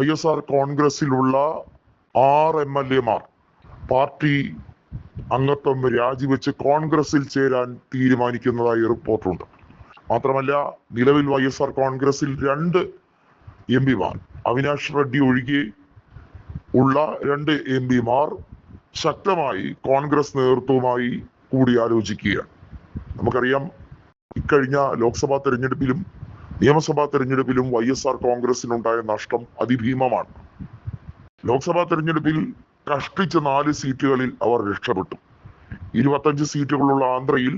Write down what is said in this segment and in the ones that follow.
YSR കോൺഗ്രസിലുള്ള 6 MLA-മാർ party അംഗത്വം രാജിവെച്ച് കോൺഗ്രസിൽ ചേരാൻ തീരുമാനിക്കുന്നതായി റിപ്പോർട്ടുണ്ട്. മാത്രമല്ല, നിലവിൽ YSR കോൺഗ്രസിൽ 2 MP-മാർ, അവിനാഷ് റെഡ്ഡി ഒഴികെ ഉള്ള 2 MP-മാർ ശക്തമായി കോൺഗ്രസ് നേതൃത്വവുമായി കൂടിയാലോചിക്കുകയാണ്. നമുക്കറിയാം, ഇക്കഴിഞ്ഞ ലോക്സഭാ തെരഞ്ഞെടുപ്പിലും നിയമസഭാ തെരഞ്ഞെടുപ്പിലും YSR കോൺഗ്രസിനുണ്ടായ നഷ്ടം അതിഭീമമാണ്. ലോക്സഭാ തെരഞ്ഞെടുപ്പിൽ കഷ്ടിച്ച 4 സീറ്റുകളിൽ അവർ രക്ഷപ്പെട്ടു. 25 സീറ്റുകളുള്ള ആന്ധ്രയിൽ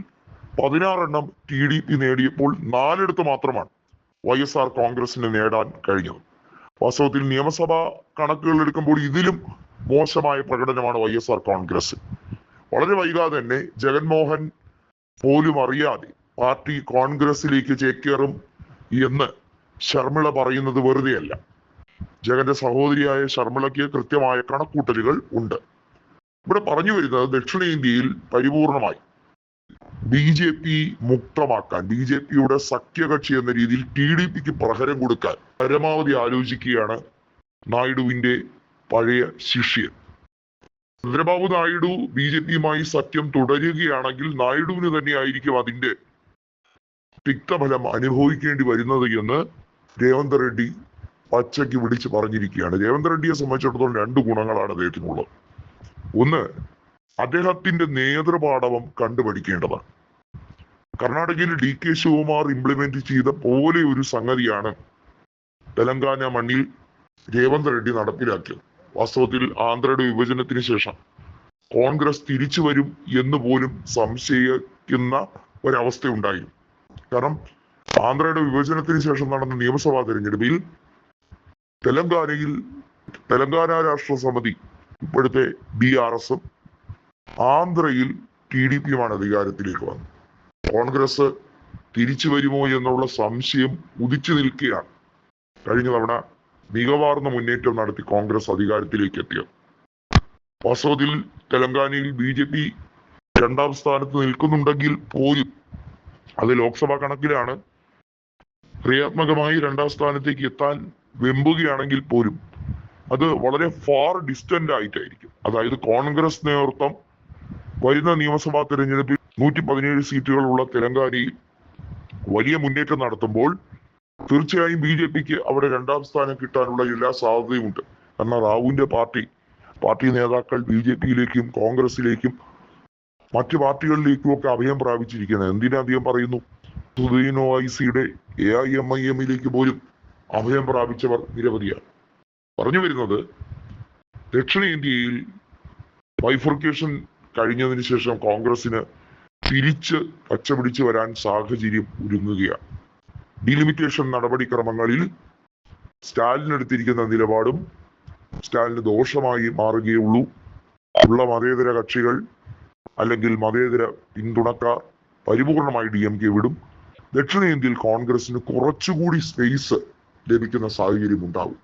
16 TDP നേടിയപ്പോൾ 4 മാത്രമാണ് YSR കോൺഗ്രസിന് നേടാൻ കഴിഞ്ഞത്. വാസ്തവത്തിൽ നിയമസഭാ കണക്കുകൾ എടുക്കുമ്പോൾ ഇതിലും മോശമായ പ്രകടനമാണ് YSR കോൺഗ്രസ്. വളരെ വൈകാതെ തന്നെ ജഗൻമോഹൻ പോലും അറിയാതെ പാർട്ടി കോൺഗ്രസിലേക്ക് ചേക്കേറും എന്ന് ശർമിള പറയുന്നത് വെറുതെയല്ല. ജഗന്റെ സഹോദരിയായ ശർമിളയ്ക്ക് കൃത്യമായ കണക്കൂട്ടലുകൾ ഉണ്ട്. ഇവിടെ പറഞ്ഞു വരുന്നത് ദക്ഷിണേന്ത്യയിൽ പരിപൂർണമായി BJP മുക്തമാക്കാൻ, BJPയുടെ സഖ്യകക്ഷി എന്ന രീതിയിൽ TDPക്ക് പ്രഹരം കൊടുക്കാൻ പരമാവധി ആലോചിക്കുകയാണ് നായിഡുവിന്റെ പഴയ ശിഷ്യൻ. ചന്ദ്രബാബു നായിഡു BJPയുമായി സഖ്യം തുടരുകയാണെങ്കിൽ നായിഡുവിന് തന്നെയായിരിക്കും അതിന്റെ തിക്തഫലം അനുഭവിക്കേണ്ടി വരുന്നത് എന്ന് രേവന്ത് റെഡ്ഡി പച്ചയ്ക്ക് വിളിച്ച് പറഞ്ഞിരിക്കുകയാണ്. രേവന്ത് റെഡ്ഡിയെ സംബന്ധിച്ചിടത്തോളം 2 ഗുണങ്ങളാണ് അദ്ദേഹത്തിനുള്ളത്. ഒന്ന്, അദ്ദേഹത്തിന്റെ നേതൃപാടവം കണ്ടുപഠിക്കേണ്ടതാണ്. കർണാടകയിൽ DK ശിവകുമാർ ഇംപ്ലിമെന്റ് ചെയ്ത പോലെ ഒരു സംഗതിയാണ് തെലങ്കാന മണ്ണിൽ രേവന്ത് റെഡ്ഡി നടപ്പിലാക്കിയത്. വാസ്തവത്തിൽ ആന്ധ്രയുടെ വിഭജനത്തിന് ശേഷം കോൺഗ്രസ് തിരിച്ചു വരും എന്ന് പോലും സംശയിക്കുന്ന ഒരവസ്ഥ ഉണ്ടായിരുന്നു. കാരണം ആന്ധ്രയുടെ വിഭജനത്തിന് ശേഷം നടന്ന നിയമസഭാ തെരഞ്ഞെടുപ്പിൽ തെലങ്കാന രാഷ്ട്ര സമിതി, ഇപ്പോഴത്തെ BRSഉം ആന്ധ്രയിൽ TDPയുമാണ് അധികാരത്തിലേക്ക് വന്നത്. കോൺഗ്രസ് തിരിച്ചു വരുമോ എന്നുള്ള സംശയം ഉദിച്ചു നിൽക്കുകയാണ്. കഴിഞ്ഞ തവണ മികവാർന്ന മുന്നേറ്റം നടത്തി കോൺഗ്രസ് അധികാരത്തിലേക്ക് എത്തിയത്. വാസ്തവത്തിൽ തെലങ്കാനയിൽ BJP 2ാം സ്ഥാനത്ത് നിൽക്കുന്നുണ്ടെങ്കിൽ പോലും, അത് ലോക്സഭാ കണക്കിലാണ്, ക്രിയാത്മകമായി 2ാം സ്ഥാനത്തേക്ക് എത്താൻ വെമ്പുകയാണെങ്കിൽ പോലും അത് വളരെ ഫാർ ഡിസ്റ്റന്റ് ആയിട്ടായിരിക്കും. അതായത് കോൺഗ്രസ് നേതൃത്വം വരുന്ന നിയമസഭാ തെരഞ്ഞെടുപ്പിൽ 117 സീറ്റുകളുള്ള തെലങ്കാനയിൽ വലിയ മുന്നേറ്റം നടത്തുമ്പോൾ തീർച്ചയായും BJPക്ക് അവിടെ 2ാം സ്ഥാനം കിട്ടാനുള്ള എല്ലാ സാധ്യതയുമുണ്ട്. കാരണം റാവുവിന്റെ പാർട്ടി നേതാക്കൾ BJPയിലേക്കും കോൺഗ്രസിലേക്കും മറ്റു പാർട്ടികളിലേക്കും ഒക്കെ അഭയം പ്രാപിച്ചിരിക്കുന്നത്. എന്തിനാ അധികം പറയുന്നു? സുദീൻ ഒവൈസിയുടെ AIMIMലേക്ക് പോലും അഭയം പ്രാപിച്ചവർ നിരവധിയാണ്. പറഞ്ഞു വരുന്നത്, ദക്ഷിണേന്ത്യയിൽ ബൈഫർക്കേഷൻ കഴിഞ്ഞതിന് ശേഷം കോൺഗ്രസിന് തിരിച്ച് പച്ചപിടിച്ച് വരാൻ സാഹചര്യം ഒരുങ്ങുകയാണ്. ഡിലിമിറ്റേഷൻ നടപടിക്രമങ്ങളിൽ സ്റ്റാലിൻ എടുത്തിരിക്കുന്ന നിലപാടും സ്റ്റാലിന് ദോഷമായി മാറുകയുള്ളൂ. ഉള്ള മതേതര കക്ഷികൾ അല്ലെങ്കിൽ മതേതര പിന്തുണക്കാർ പരിപൂർണമായി DMK വിടും. ദക്ഷിണേന്ത്യയിൽ കോൺഗ്രസിന് കുറച്ചുകൂടി സ്പേസ് ലഭിക്കുന്ന സാഹചര്യം ഉണ്ടാവും.